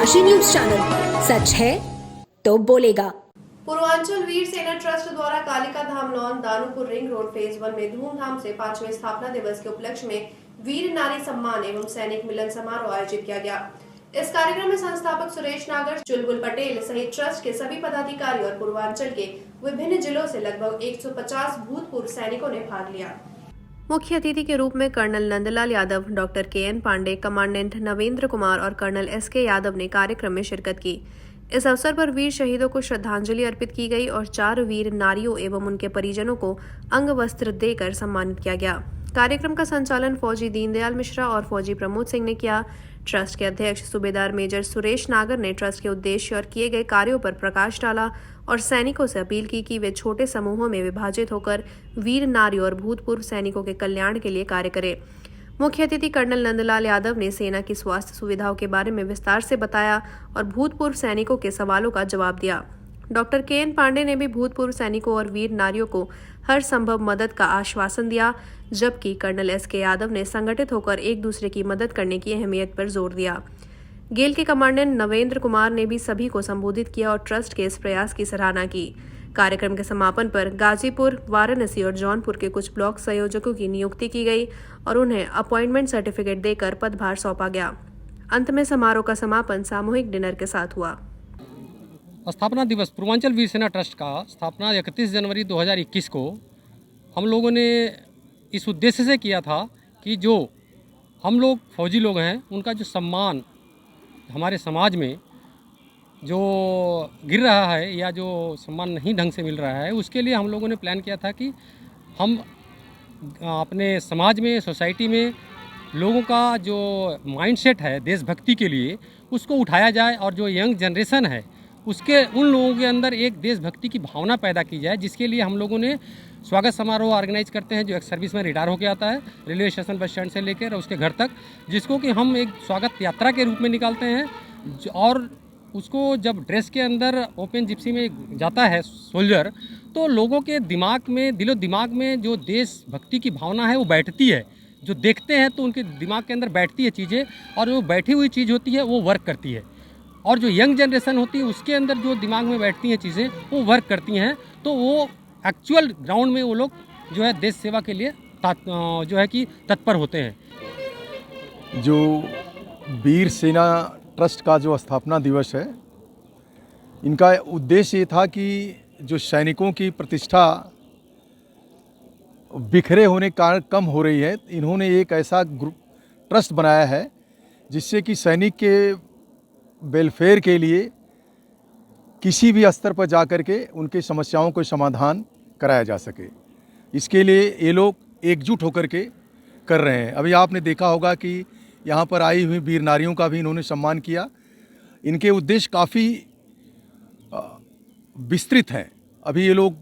डनकाशी news channel, सच है तो बोलेगा। पूर्वांचल वीर सेना ट्रस्ट द्वारा कालिका धाम लॉन दानुपुर रिंग रोड फेज 1 में धूमधाम से 5वें स्थापना दिवस के उपलक्ष्य में वीर नारी सम्मान एवं सैनिक मिलन समारोह आयोजित किया गया। इस कार्यक्रम में संस्थापक सुरेश नागर, चुलबुल पटेल सहित ट्रस्ट के सभी पदाधिकारी और पूर्वांचल के विभिन्न जिलों से लगभग 150 भूतपूर्व सैनिकों ने भाग लिया। मुख्य अतिथि के रूप में colonel Nandlal Yadav, doctor K N. Pande, commandant Navendra Kumar और कर्नल एस.के. यादव ने कार्यक्रम में शिरकत की। इस अवसर पर वीर शहीदों को श्रद्धांजलि अर्पित की गई और 4 वीर नारियों एवं उनके परिजनों को अंग वस्त्र देकर सम्मानित किया गया। कार्यक्रम का संचालन फौजी दीनदयाल मिश्रा और फौजी प्रमोद सिंह ने किया। ट्रस्ट के अध्यक्ष सूबेदार मेजर सुरेश नागर ने ट्रस्ट के उद्देश्य और किए गए कार्यों पर प्रकाश डाला और सैनिकों से अपील की कि वे छोटे समूहों में विभाजित होकर वीर नारियों और भूतपूर्व सैनिकों के कल्याण के लिए कार्य करें। मुख्य अतिथि कर्नल नंदलाल यादव ने सेना की स्वास्थ्य सुविधाओं के बारे में विस्तार से बताया और भूतपूर्व सैनिकों के सवालों का जवाब दिया। Doctor K N. पांडे ने भी भूतपूर्व सैनिकों और वीर नारियों को हर संभव मदद का आश्वासन दिया, जबकि कर्नल एस.के. यादव ने संगठित होकर एक दूसरे की मदद करने की अहमियत पर जोर दिया। गेल के कमांडेंट नवेंद्र कुमार ने भी सभी को संबोधित किया और ट्रस्ट के इस प्रयास की सराहना की। कार्यक्रम के समापन पर गाजीपुर, वाराणसी और जौनपुर के कुछ ब्लॉक संयोजकों की नियुक्ति की गई और उन्हें अपॉइंटमेंट सर्टिफिकेट देकर पदभार सौंपा गया। अंत में समारोह का समापन सामूहिक डिनर के साथ हुआ। स्थापना दिवस पूर्वांचल वीर सेना ट्रस्ट का स्थापना 31 जनवरी 2021 को हम लोगों ने इस उद्देश्य से किया था कि जो हम लोग फौजी लोग हैं उनका जो सम्मान हमारे समाज में जो गिर रहा है या जो सम्मान नहीं ढंग से मिल रहा है, उसके लिए हम लोगों ने प्लान किया था कि हम अपने समाज में, सोसाइटी में लोगों का जो माइंडसेट है देशभक्ति के लिए, उसको उठाया जाए और जो यंग जनरेशन है उसके उन लोगों के अंदर एक देशभक्ति की भावना पैदा की जाए, जिसके लिए हम लोगों ने स्वागत समारोह ऑर्गेनाइज करते हैं। जो एक सर्विस में रिटायर होकर आता है रेलवे स्टेशन बस स्टैंड से लेकर उसके घर तक, जिसको कि हम एक स्वागत यात्रा के रूप में निकालते हैं और उसको जब ड्रेस के अंदर ओपन जिप्सी में जाता है सोल्जर, तो लोगों के दिमाग में, दिलो दिमाग में जो देशभक्ति की भावना है वो बैठती है। जो देखते हैं तो उनके दिमाग के अंदर बैठती है चीज़ें और जो बैठी हुई चीज़ होती है वो वर्क करती है। और जो यंग जनरेशन होती है उसके अंदर जो दिमाग में बैठती हैं चीज़ें वो वर्क करती हैं, तो वो एक्चुअल ग्राउंड में वो लोग जो है देश सेवा के लिए जो है कि तत्पर होते हैं। जो वीर सेना ट्रस्ट का जो स्थापना दिवस है, इनका उद्देश्य ये था कि जो सैनिकों की प्रतिष्ठा बिखरे होने के कारण कम हो रही है, इन्होंने एक ऐसा ग्रुप ट्रस्ट बनाया है जिससे कि सैनिक के वेलफेयर के लिए किसी भी स्तर पर जा कर के उनकी समस्याओं को समाधान कराया जा सके। इसके लिए ये लोग एकजुट होकर के कर रहे हैं। अभी आपने देखा होगा कि यहाँ पर आई हुई वीर नारियों का भी इन्होंने सम्मान किया। इनके उद्देश्य काफ़ी विस्तृत हैं। अभी ये लोग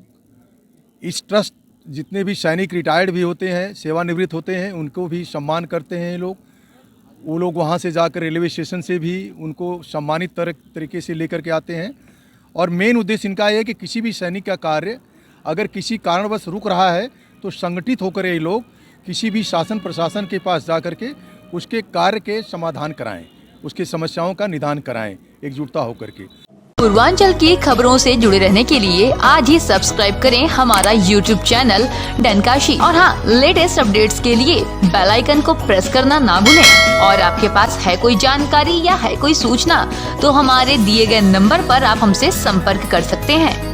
इस ट्रस्ट जितने भी सैनिक रिटायर्ड भी होते हैं, सेवानिवृत्त होते हैं, उनको भी सम्मान करते हैं ये लोग। वो लोग वहाँ से जाकर रेलवे स्टेशन से भी उनको सम्मानित तरीके से लेकर के आते हैं। और मेन उद्देश्य इनका ये है कि किसी भी सैनिक का कार्य अगर किसी कारणवश रुक रहा है तो संगठित होकर ये लोग किसी भी शासन प्रशासन के पास जा कर के उसके कार्य के समाधान कराएं, उसकी समस्याओं का निदान कराएं, एकजुटता होकर के। पूर्वांचल की खबरों से जुड़े रहने के लिए आज ही सब्सक्राइब करें हमारा YouTube चैनल डनकाशी और हाँ, लेटेस्ट अपडेट्स के लिए बेल आइकन को प्रेस करना ना भूलें। और आपके पास है कोई जानकारी या है कोई सूचना तो हमारे दिए गए नंबर पर आप हमसे संपर्क कर सकते हैं।